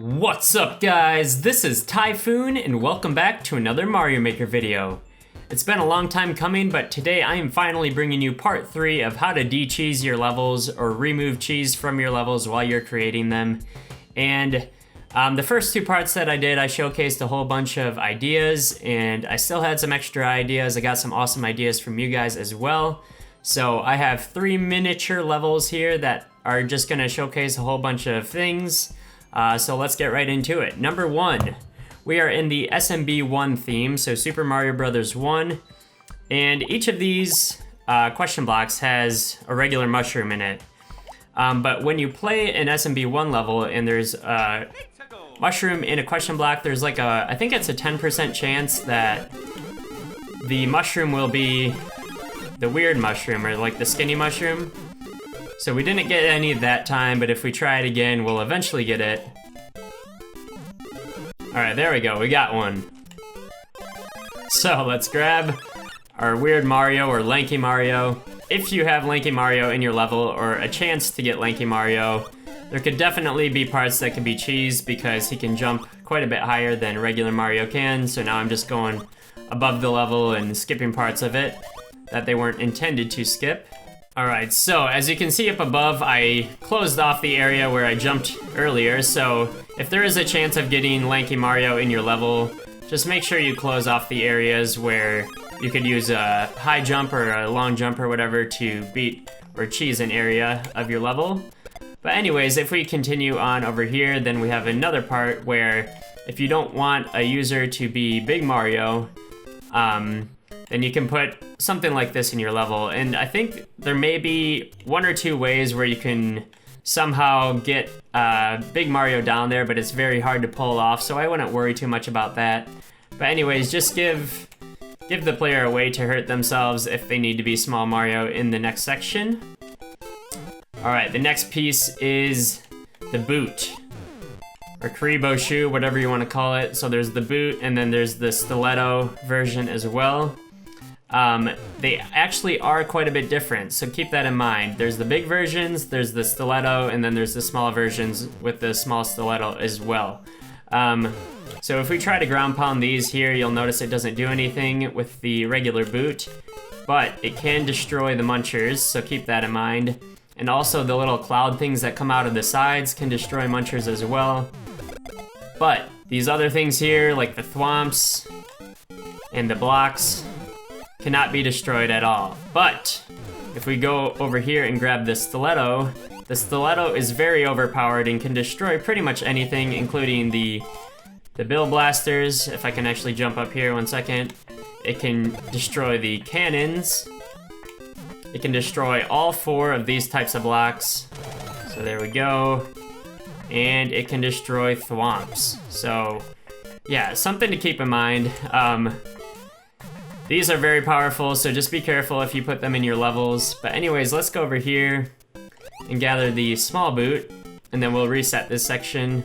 What's up guys, this is Typfoon and welcome back to another Mario Maker video. It's been a long time coming, but today I am finally bringing you part 3 of how to de-cheese your levels or remove cheese from your levels while you're creating them. And the first 2 parts that I did, I showcased a whole bunch of ideas and I still had some extra ideas. I got some awesome ideas from you guys as well. So I have 3 miniature levels here that are just gonna showcase a whole bunch of things. So let's get right into it. Number 1, we are in the SMB1 theme, so Super Mario Bros. 1. And each of these question blocks has a regular mushroom in it. But when you play an SMB1 level and there's a mushroom in a question block, there's like I think it's a 10% chance that the mushroom will be the weird mushroom or like the skinny mushroom. So we didn't get any that time, but if we try it again, we'll eventually get it. Alright, there we go, we got one. So let's grab our weird Mario or Lanky Mario. If you have Lanky Mario in your level or a chance to get Lanky Mario, there could definitely be parts that could be cheesed because he can jump quite a bit higher than regular Mario can. So now I'm just going above the level and skipping parts of it that they weren't intended to skip. Alright, so as you can see up above, I closed off the area where I jumped earlier, so if there is a chance of getting Lanky Mario in your level, just make sure you close off the areas where you could use a high jump or a long jump or whatever to beat or cheese an area of your level. But anyways, if we continue on over here, then we have another part where if you don't want a user to be Big Mario, then you can put something like this in your level. And I think there may be 1 or 2 ways where you can somehow get Big Mario down there, but it's very hard to pull off, so I wouldn't worry too much about that. But anyways, just give the player a way to hurt themselves if they need to be Small Mario in the next section. Alright, the next piece is the boot. Or Karibo shoe, whatever you want to call it. So there's the boot, and then there's the stiletto version as well. They actually are quite a bit different, so keep that in mind. There's the big versions, there's the stiletto, and then there's the small versions with the small stiletto as well. So if we try to ground pound these here, you'll notice it doesn't do anything with the regular boot, but it can destroy the munchers, so keep that in mind. And also the little cloud things that come out of the sides can destroy munchers as well. But these other things here, like the thwomps and the blocks, cannot be destroyed at all. But if we go over here and grab the stiletto is very overpowered and can destroy pretty much anything, including the bill blasters. If I can actually jump up here 1 second, it can destroy the cannons. It can destroy all 4 of these types of blocks. So there we go. And it can destroy thwomps. So yeah, something to keep in mind. These are very powerful, so just be careful if you put them in your levels. But anyways, let's go over here and gather the small boot, and then we'll reset this section.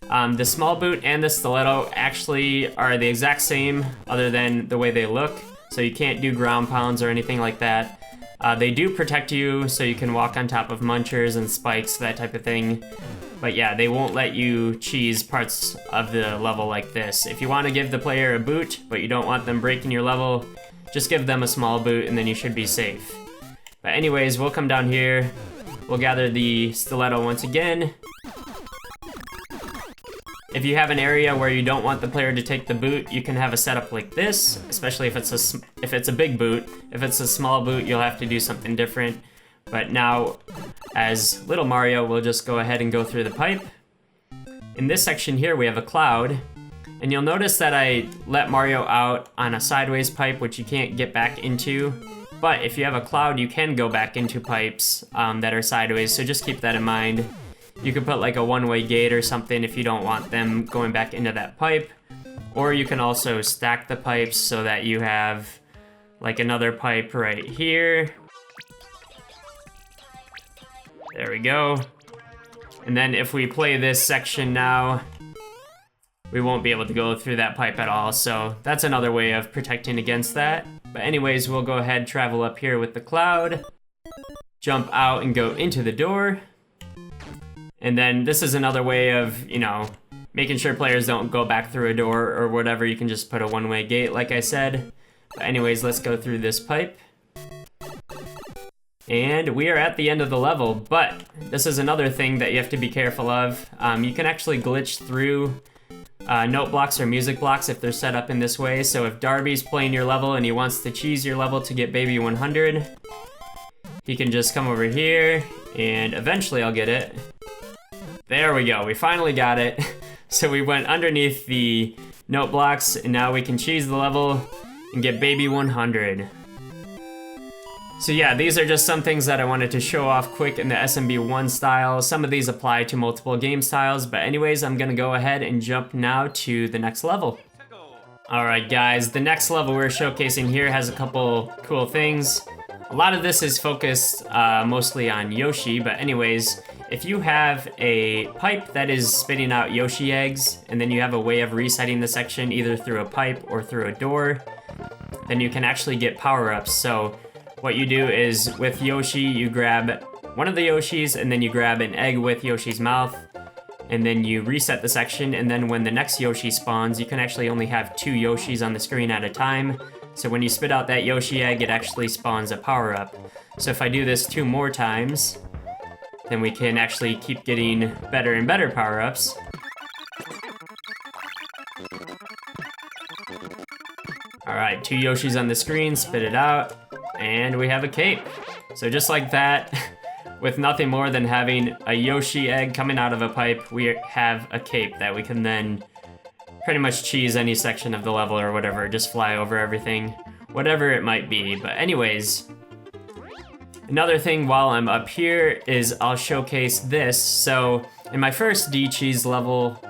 The small boot and the stiletto actually are the exact same, other than the way they look. So you can't do ground pounds or anything like that. They do protect you, so you can walk on top of munchers and spikes, that type of thing. But yeah, they won't let you cheese parts of the level like this. If you want to give the player a boot, but you don't want them breaking your level, just give them a small boot and then you should be safe. But anyways, we'll come down here. We'll gather the stiletto once again. If you have an area where you don't want the player to take the boot, you can have a setup like this, especially if it's a big boot. If it's a small boot, you'll have to do something different. But now, as little Mario, we'll just go ahead and go through the pipe. In this section here, we have a cloud. And you'll notice that I let Mario out on a sideways pipe, which you can't get back into. But if you have a cloud, you can go back into pipes that are sideways, so just keep that in mind. You could put like a one-way gate or something if you don't want them going back into that pipe. Or you can also stack the pipes so that you have like another pipe right here. There we go. And then if we play this section now, we won't be able to go through that pipe at all. So that's another way of protecting against that. But anyways, we'll go ahead, travel up here with the cloud, jump out and go into the door. And then this is another way of, you know, making sure players don't go back through a door or whatever. You can just put a one-way gate, like I said. But anyways, let's go through this pipe. And we are at the end of the level, but this is another thing that you have to be careful of. You can actually glitch through note blocks or music blocks if they're set up in this way. So if Darby's playing your level and he wants to cheese your level to get baby 100, he can just come over here and eventually I'll get it. There we go, we finally got it. So we went underneath the note blocks and now we can cheese the level and get baby 100. So yeah, these are just some things that I wanted to show off quick in the SMB1 style. Some of these apply to multiple game styles, but anyways, I'm gonna go ahead and jump now to the next level. Alright guys, the next level we're showcasing here has a couple cool things. A lot of this is focused mostly on Yoshi, but anyways, if you have a pipe that is spitting out Yoshi eggs, and then you have a way of resetting the section either through a pipe or through a door, then you can actually get power-ups. So what you do is, with Yoshi, you grab one of the Yoshis, and then you grab an egg with Yoshi's mouth, and then you reset the section, and then when the next Yoshi spawns, you can actually only have 2 Yoshis on the screen at a time. So when you spit out that Yoshi egg, it actually spawns a power-up. So if I do this 2 more times, then we can actually keep getting better and better power-ups. Alright, 2 Yoshis on the screen, spit it out. And we have a cape. So just like that, with nothing more than having a Yoshi egg coming out of a pipe, we have a cape that we can then pretty much cheese any section of the level or whatever, just fly over everything, whatever it might be. But anyways, another thing while I'm up here is I'll showcase this. So in my first D-Cheese level,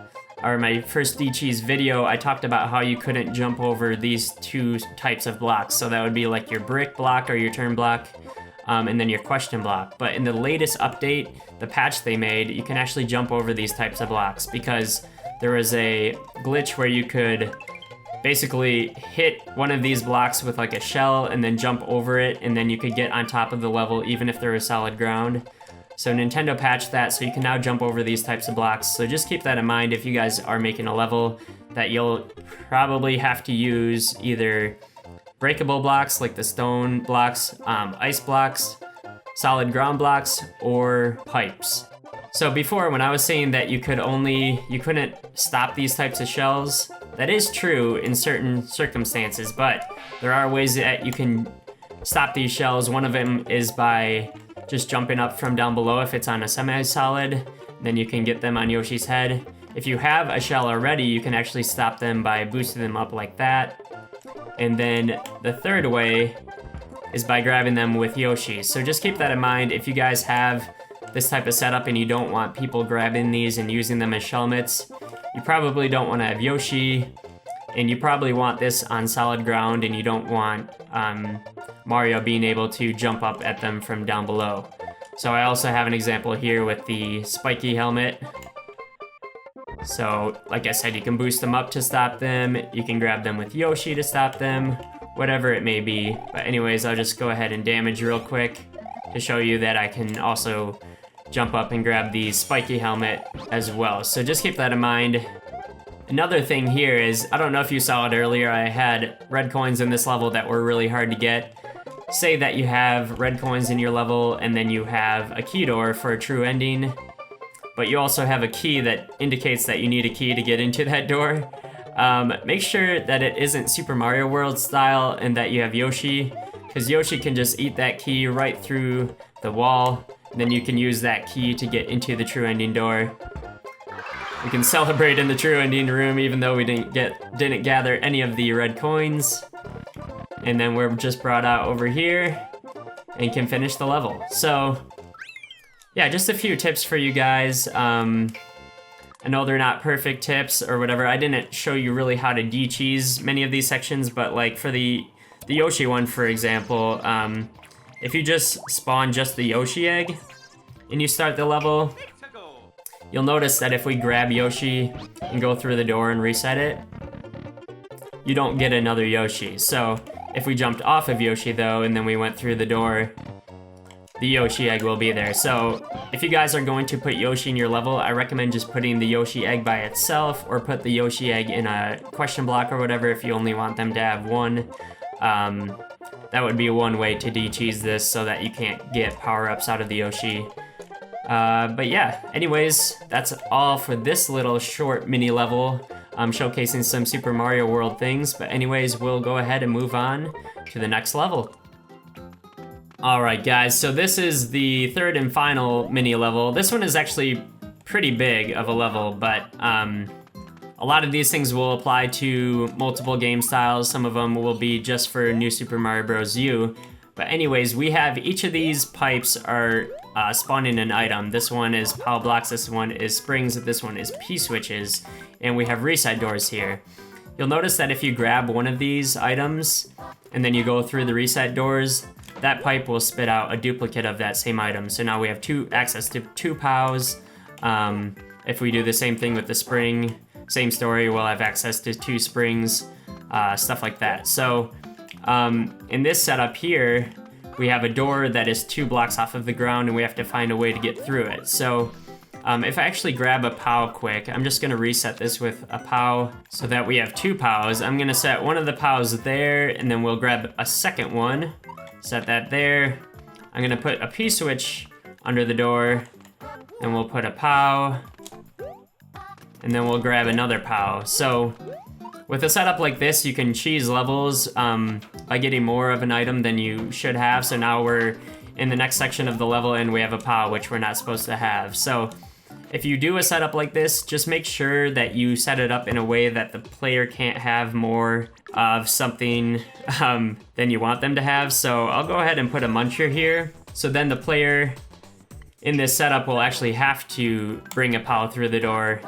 or my first D-Cheese video, I talked about how you couldn't jump over these 2 types of blocks. So that would be like your brick block or your turn block, and then your question block. But in the latest update, the patch they made, you can actually jump over these types of blocks because there was a glitch where you could basically hit one of these blocks with like a shell and then jump over it, and then you could get on top of the level even if there was solid ground. So Nintendo patched that, so you can now jump over these types of blocks. So just keep that in mind if you guys are making a level that you'll probably have to use either breakable blocks like the stone blocks, ice blocks, solid ground blocks, or pipes. So before, when I was saying that you couldn't stop these types of shells, that is true in certain circumstances, but there are ways that you can stop these shells. One of them is by just jumping up from down below. If it's on a semi-solid, then you can get them on Yoshi's head. If you have a shell already, you can actually stop them by boosting them up like that. And then the third way is by grabbing them with Yoshi. So just keep that in mind if you guys have this type of setup and you don't want people grabbing these and using them as shell mitts. You probably don't want to have Yoshi, and you probably want this on solid ground, and you don't want Mario being able to jump up at them from down below. So I also have an example here with the spiky helmet. So like I said, you can boost them up to stop them, you can grab them with Yoshi to stop them, whatever it may be. But anyways, I'll just go ahead and damage real quick to show you that I can also jump up and grab the spiky helmet as well. So just keep that in mind. Another thing here is, I don't know if you saw it earlier, I had red coins in this level that were really hard to get. Say that you have red coins in your level and then you have a key door for a true ending, but you also have a key that indicates that you need a key to get into that door. Make sure that it isn't Super Mario World style and that you have Yoshi, because Yoshi can just eat that key right through the wall. Then you can use that key to get into the true ending door. We can celebrate in the true ending room even though we didn't gather any of the red coins. And then we're just brought out over here and can finish the level. So yeah, just a few tips for you guys. I know they're not perfect tips or whatever. I didn't show you really how to de-cheese many of these sections, but like for the Yoshi one, for example, if you just spawn just the Yoshi egg and you start the level, you'll notice that if we grab Yoshi and go through the door and reset it, you don't get another Yoshi. So if we jumped off of Yoshi though, and then we went through the door, the Yoshi egg will be there. So if you guys are going to put Yoshi in your level, I recommend just putting the Yoshi egg by itself, or put the Yoshi egg in a question block or whatever if you only want them to have one. That would be one way to de-cheese this so that you can't get power-ups out of the Yoshi. But yeah, anyways, that's all for this little short mini level. Showcasing some Super Mario World things, but anyways, we'll go ahead and move on to the next level. Alright guys, so this is the third and final mini level. This one is actually pretty big of a level, but a lot of these things will apply to multiple game styles. Some of them will be just for New Super Mario Bros. U. But anyways, we have each of these pipes are spawning an item. This one is power blocks, this one is springs, this one is P-switches, and we have reset doors here. You'll notice that if you grab one of these items and then you go through the reset doors, that pipe will spit out a duplicate of that same item. So now we have access to 2 POWs. If we do the same thing with the spring, same story, we'll have access to 2 springs, stuff like that. So in this setup here, we have a door that is 2 blocks off of the ground and we have to find a way to get through it. So if I actually grab a POW quick, I'm just gonna reset this with a POW so that we have 2 POWs. I'm gonna set one of the POWs there, and then we'll grab a second one, set that there. I'm gonna put a P-switch under the door, and we'll put a POW, and then we'll grab another POW. So with a setup like this, you can cheese levels by getting more of an item than you should have. So now we're in the next section of the level and we have a POW, which we're not supposed to have. So if you do a setup like this, just make sure that you set it up in a way that the player can't have more of something than you want them to have. So I'll go ahead and put a muncher here. So then the player in this setup will actually have to bring a POW through the door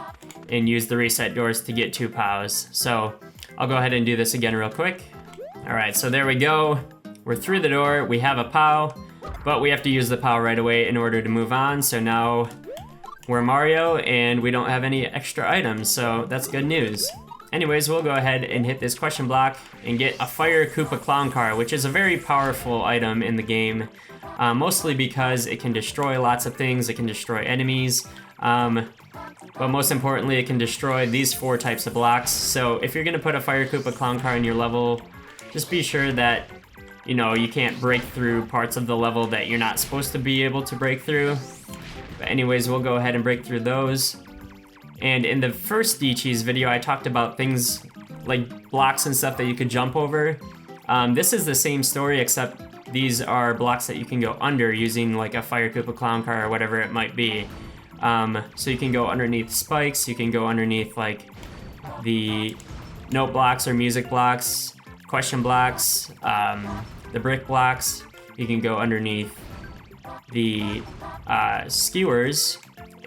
and use the reset doors to get 2 POWs. So I'll go ahead and do this again real quick. All right, so there we go. We're through the door, we have a POW, but we have to use the POW right away in order to move on. So now we're Mario and we don't have any extra items, so that's good news. Anyways, we'll go ahead and hit this question block and get a Fire Koopa Clown Car, which is a very powerful item in the game, mostly because it can destroy lots of things. It can destroy enemies, but most importantly, it can destroy these 4 types of blocks. So if you're gonna put a Fire Koopa Clown Car in your level, just be sure that, you know, you can't break through parts of the level that you're not supposed to be able to break through. But anyways, we'll go ahead and break through those. And in the first de-cheese video, I talked about things like blocks and stuff that you could jump over. This is the same story, except these are blocks that you can go under using like a Fire Koopa Clown Car or whatever it might be. So you can go underneath spikes, you can go underneath like the note blocks or music blocks, question blocks, the brick blocks. You can go underneath the skewers,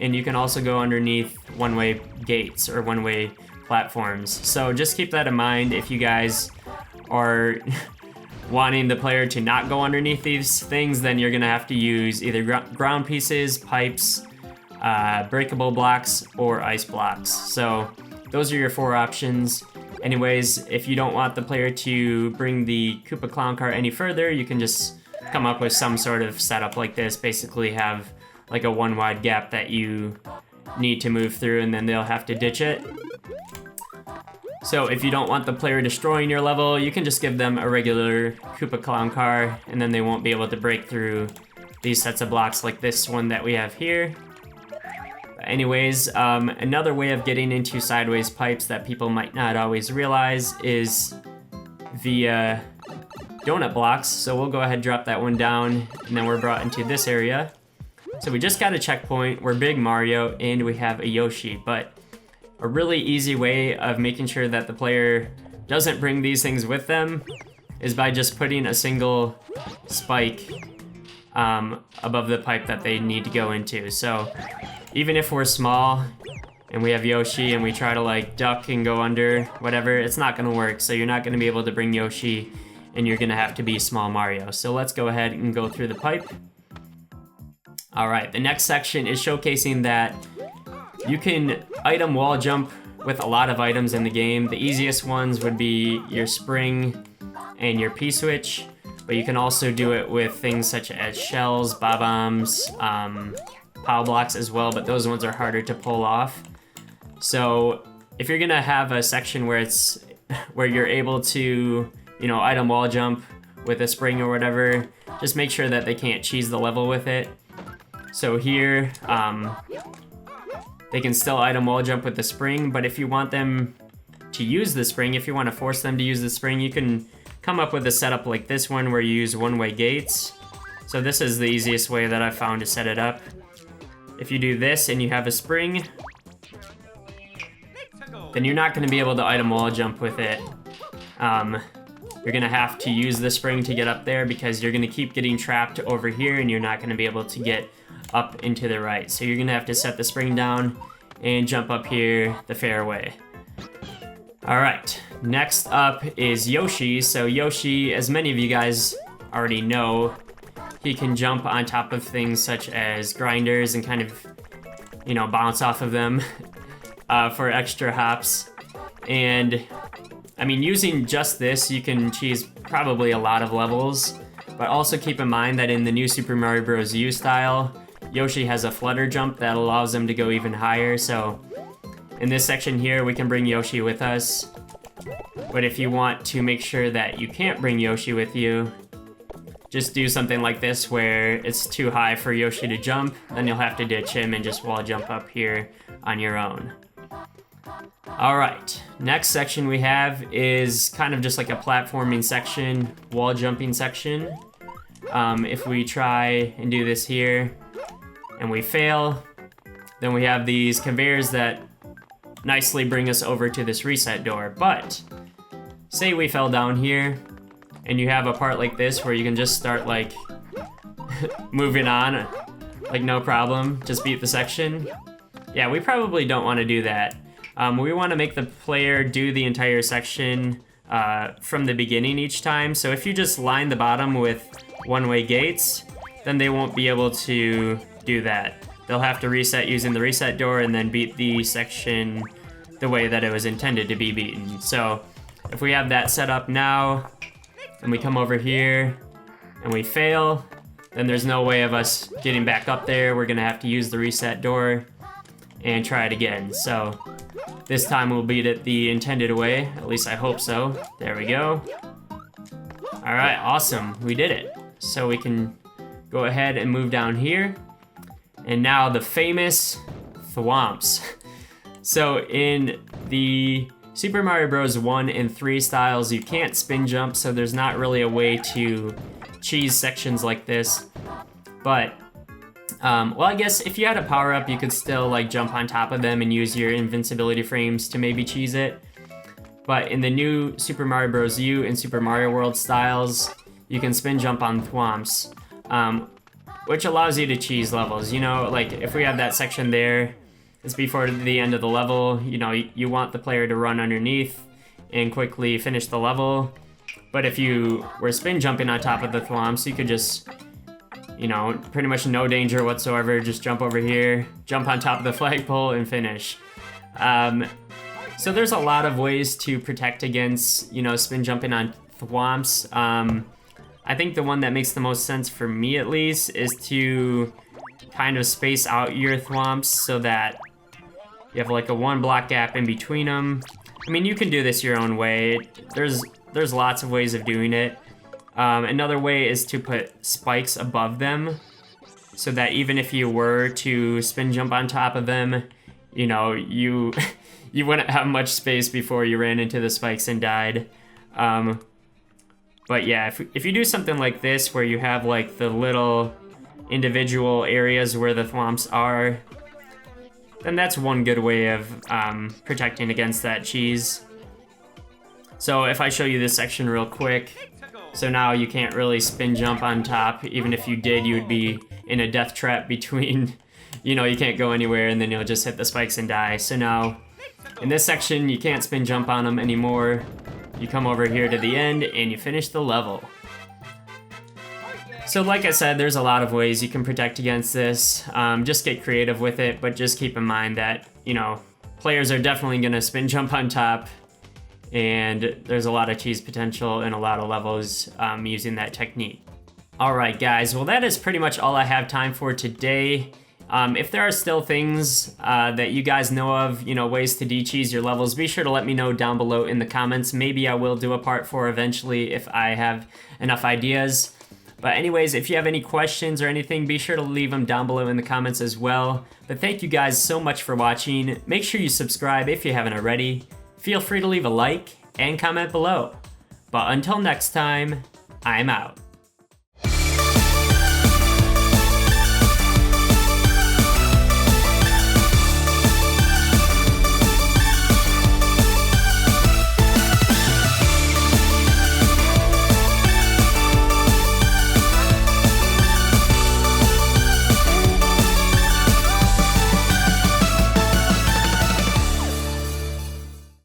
and you can also go underneath one-way gates or one-way platforms. So just keep that in mind if you guys are wanting the player to not go underneath these things. Then you're gonna have to use either ground pieces, pipes, breakable blocks, or ice blocks. So those are your 4 options. Anyways, if you don't want the player to bring the Koopa Clown Car any further, you can just come up with some sort of setup like this. Basically have like a 1 wide gap that you need to move through, and then they'll have to ditch it. So if you don't want the player destroying your level, you can just give them a regular Koopa Clown Car, and then they won't be able to break through these sets of blocks like this one that we have here. But anyways, another way of getting into sideways pipes that people might not always realize is via donut blocks. So we'll go ahead and drop that one down, and then we're brought into this area. So we just got a checkpoint, we're Big Mario, and we have a Yoshi, but a really easy way of making sure that the player doesn't bring these things with them is by just putting a single spike above the pipe that they need to go into. So even if we're small and we have Yoshi and we try to like duck and go under, whatever, it's not gonna work. So you're not gonna be able to bring Yoshi, and you're gonna have to be small Mario. So let's go ahead and go through the pipe. All right, the next section is showcasing that you can item wall jump with a lot of items in the game. The easiest ones would be your spring and your P-switch. but you can also do it with things such as shells, bob-ombs, pow blocks as well, but those ones are harder to pull off. So if you're gonna have a section where you're able to, you know, item wall jump with a spring or whatever, just make sure that they can't cheese the level with it. So here, they can still item wall jump with the spring, but if you want them to use the spring, if you want to force them to use the spring, you can come up with a setup like this one where you use one-way gates. So this is the easiest way that I've found to set it up. If you do this and you have a spring, then you're not going to be able to item wall jump with it. You're going to have to use the spring to get up there because you're going to keep getting trapped over here and you're not going to be able to get up into the right. So you're going to have to set the spring down and jump up here the fair way. Alright, next up is Yoshi. So Yoshi, as many of you guys already know, he can jump on top of things such as grinders and kind of, you know, bounce off of them for extra hops. And I mean, using just this, you can cheese probably a lot of levels, but also keep in mind that in the new Super Mario Bros. U style, Yoshi has a flutter jump that allows him to go even higher. So in this section here, we can bring Yoshi with us. But if you want to make sure that you can't bring Yoshi with you, just do something like this where it's too high for Yoshi to jump, then you'll have to ditch him and just wall jump up here on your own. Alright, next section we have is kind of just like a platforming section, wall jumping section. If we try and do this here and we fail, then we have these conveyors that nicely bring us over to this reset door. But say we fell down here and you have a part like this where you can just start like moving on like no problem, just beat the section. Yeah, we probably don't want to do that. We want to make the player do the entire section from the beginning each time. So if you just line the bottom with one-way gates, then they won't be able to do that. They'll have to reset using the reset door and then beat the section the way that it was intended to be beaten. So if we have that set up now, and we come over here and we fail, then there's no way of us getting back up there. We're gonna have to use the reset door and try it again. So this time we'll beat it the intended way, at least I hope so. There we go. All right, awesome, we did it. So we can go ahead and move down here. And now the famous thwomps. So in the Super Mario Bros. 1 and 3 styles, you can't spin jump, so there's not really a way to cheese sections like this. But, well, I guess if you had a power-up, you could still like jump on top of them and use your invincibility frames to maybe cheese it. But in the new Super Mario Bros. U and Super Mario World styles, you can spin jump on thwomps, which allows you to cheese levels. You know, like if we have that section there, it's before the end of the level, you know, you want the player to run underneath and quickly finish the level. But if you were spin jumping on top of the thwomps, you could just, you know, pretty much no danger whatsoever, just jump over here, jump on top of the flagpole and finish. So there's a lot of ways to protect against, you know, spin jumping on thwomps. I think the one that makes the most sense for me at least is to kind of space out your thwomps so that you have like a 1 block gap in between them. I mean, you can do this your own way. There's lots of ways of doing it. Another way is to put spikes above them so that even if you were to spin jump on top of them, you know, you wouldn't have much space before you ran into the spikes and died. But yeah, if you do something like this where you have like the little individual areas where the thwomps are, then that's one good way of protecting against that cheese. So if I show you this section real quick, so now you can't really spin jump on top. Even if you did, you would be in a death trap between, you know, you can't go anywhere and then you'll just hit the spikes and die. So now in this section, you can't spin jump on them anymore. You come over here to the end and you finish the level. So like I said, there's a lot of ways you can protect against this. Just get creative with it, but just keep in mind that, you know, players are definitely gonna spin jump on top and there's a lot of cheese potential in a lot of levels using that technique. Alright guys, well that is pretty much all I have time for today. If there are still things that you guys know of, ways to de-cheese your levels, be sure to let me know down below in the comments. Maybe I will do a part 4 eventually if I have enough ideas. But anyways, if you have any questions or anything, be sure to leave them down below in the comments as well. But thank you guys so much for watching. Make sure you subscribe if you haven't already. Feel free to leave a like and comment below. But until next time, I'm out.